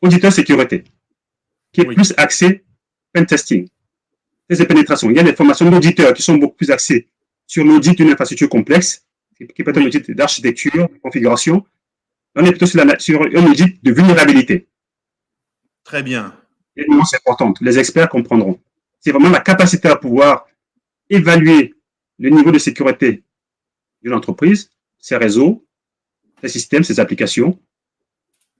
auditeur sécurité, qui est plus axé pen testing, test de pénétration. Il y a des formations d'auditeurs qui sont beaucoup plus axées sur l'audit d'une infrastructure complexe, qui peut être un audit d'architecture, de configuration. On est plutôt sur un audit de vulnérabilité. Très bien. Et c'est important, les experts comprendront. C'est vraiment la capacité à pouvoir évaluer le niveau de sécurité de l'entreprise, ses réseaux, ses systèmes, ses applications,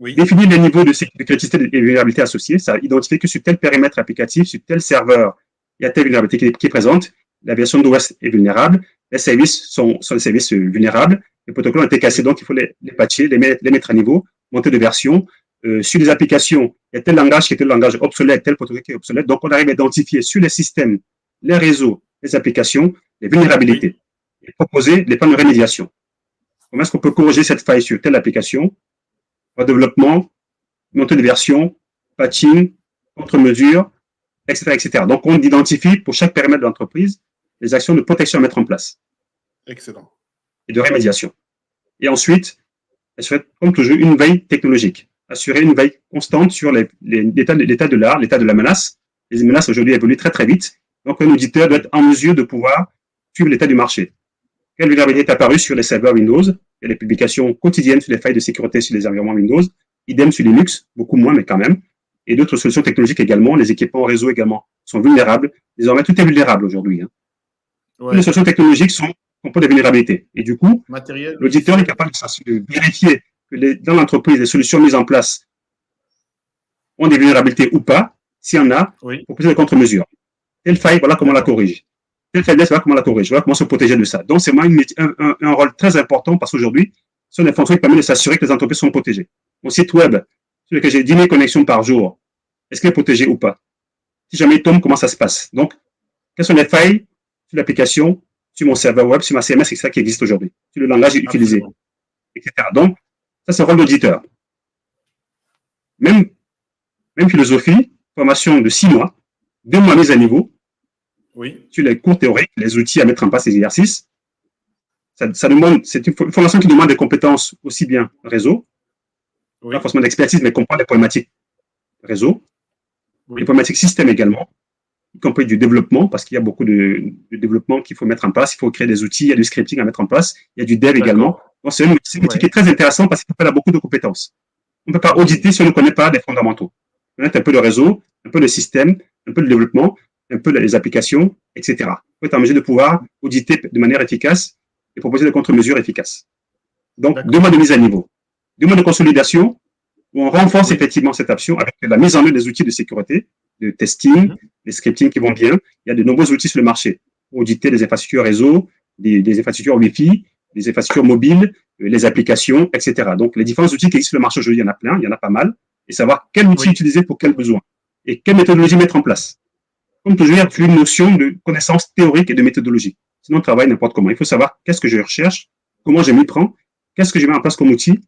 définir les niveaux de criticité et vulnérabilité associés, ça identifie que sur tel périmètre applicatif, sur tel serveur, il y a telle vulnérabilité qui est présente, la version d'OS est vulnérable, les services sont des services vulnérables, les protocoles ont été cassés, donc il faut les patcher, les mettre à niveau, monter de version. Sur les applications, il y a tel langage qui est tel langage obsolète, tel protocole qui est obsolète, donc on arrive à identifier sur les systèmes, les réseaux, les applications, les vulnérabilités, et proposer des plans de rémédiation. Comment est-ce qu'on peut corriger cette faille sur telle application, redéveloppement, montée de version, patching, contre-mesure, etc., etc. Donc, on identifie pour chaque périmètre de l'entreprise les actions de protection à mettre en place. Excellent. Et de rémédiation. Et ensuite, assurer, comme toujours, une veille technologique. Assurer une veille constante sur l'état de l'art, l'état de la menace. Les menaces aujourd'hui évoluent très, très vite. Donc, un auditeur doit être en mesure de pouvoir suivre l'état du marché. Quelle vulnérabilité est apparue sur les serveurs Windows? Il y a des publications quotidiennes sur les failles de sécurité sur les environnements Windows. Idem sur Linux, beaucoup moins, mais quand même. Et d'autres solutions technologiques également. Les équipements réseau également sont vulnérables. Désormais, tout est vulnérable aujourd'hui. Les solutions technologiques comportent des vulnérabilités. Et du coup, l'auditeur est capable de vérifier que dans l'entreprise, les solutions mises en place ont des vulnérabilités ou pas. S'il y en a, proposer des contre-mesures. Telle faille, voilà comment on la corrige. Telle faiblesse, voilà comment on la corrige. Voilà comment se protéger de ça. Donc, c'est vraiment un rôle très important parce qu'aujourd'hui, ce sont des fonctions qui permettent de s'assurer que les entreprises sont protégées. Mon site web, sur lequel j'ai 10 000 connexions par jour, est-ce qu'il est protégé ou pas? Si jamais il tombe, comment ça se passe? Donc, quelles sont les failles sur l'application, sur mon serveur web, sur ma CMS, etc., qui existe aujourd'hui, sur le langage utilisé, etc. Donc, ça, c'est le rôle d'auditeur. Même philosophie, formation de 6 mois, 2 mois mise à niveau, sur les cours théoriques, les outils à mettre en place, les exercices. Ça demande, c'est une formation qui demande des compétences aussi bien réseau, pas forcément d'expertise, mais comprendre les problématiques réseau, les problématiques système également, y compris du développement, parce qu'il y a beaucoup de développement qu'il faut mettre en place, il faut créer des outils, il y a du scripting à mettre en place, il y a du dev également. Donc, c'est un outil qui est très intéressant parce qu'il appelle à beaucoup de compétences. On ne peut pas auditer si on ne connaît pas les fondamentaux. Connaître un peu de réseau, un peu de système, un peu de développement, un peu les applications, etc. Il faut être en mesure de pouvoir auditer de manière efficace et proposer des contre-mesures efficaces. Donc, 2 mois de mise à niveau. 2 mois de consolidation où on renforce effectivement cette option avec la mise en œuvre des outils de sécurité, de testing, des scripting qui vont bien. Il y a de nombreux outils sur le marché pour auditer les infrastructures réseau, des infrastructures Wi-Fi, des infrastructures mobiles, les applications, etc. Donc, les différents outils qui existent sur le marché aujourd'hui, il y en a plein, il y en a pas mal, et savoir quel outil utiliser pour quel besoin et quelle méthodologie mettre en place. Comme toujours, il y a une notion de connaissance théorique et de méthodologie. Sinon, on travaille n'importe comment. Il faut savoir qu'est-ce que je recherche, comment je m'y prends, qu'est-ce que je mets en place comme outil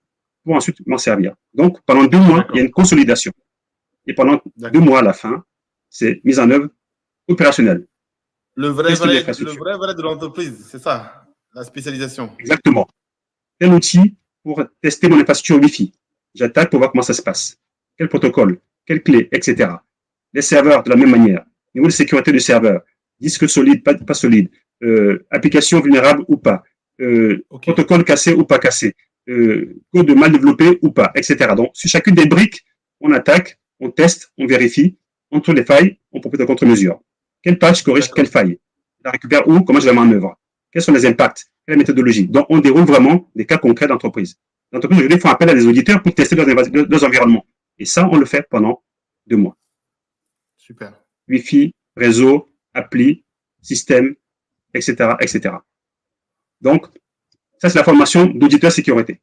pour ensuite m'en servir. Donc, pendant 2 mois, il y a une consolidation. Et pendant 2 mois à la fin, c'est mise en œuvre opérationnelle. Le vrai de l'entreprise, c'est ça, la spécialisation. Exactement. Quel outil pour tester mon infrastructure Wi-Fi? J'attaque pour voir comment ça se passe. Quel protocole? Quelle clé? Etc. Les serveurs, de la même manière. Niveau de sécurité du serveur. Disque solide, pas solide. Application vulnérable ou pas. Protocole cassé ou pas cassé. Code mal développé ou pas, etc. Donc, sur chacune des briques, on attaque, on teste, on vérifie. On trouve les failles, on propose des contre-mesures. Quel patch corrige quelle faille? La récupère où? Comment je la mets en œuvre? Quels sont les impacts? Quelle est la méthodologie? Donc, on déroule vraiment des cas concrets d'entreprise. L'entreprise, aujourd'hui, font appel à des auditeurs pour tester leurs environnements. Et ça, on le fait pendant 2 mois. Super. Wi-Fi, réseau, appli, système, etc., etc. Donc, ça, c'est la formation d'auditeur sécurité.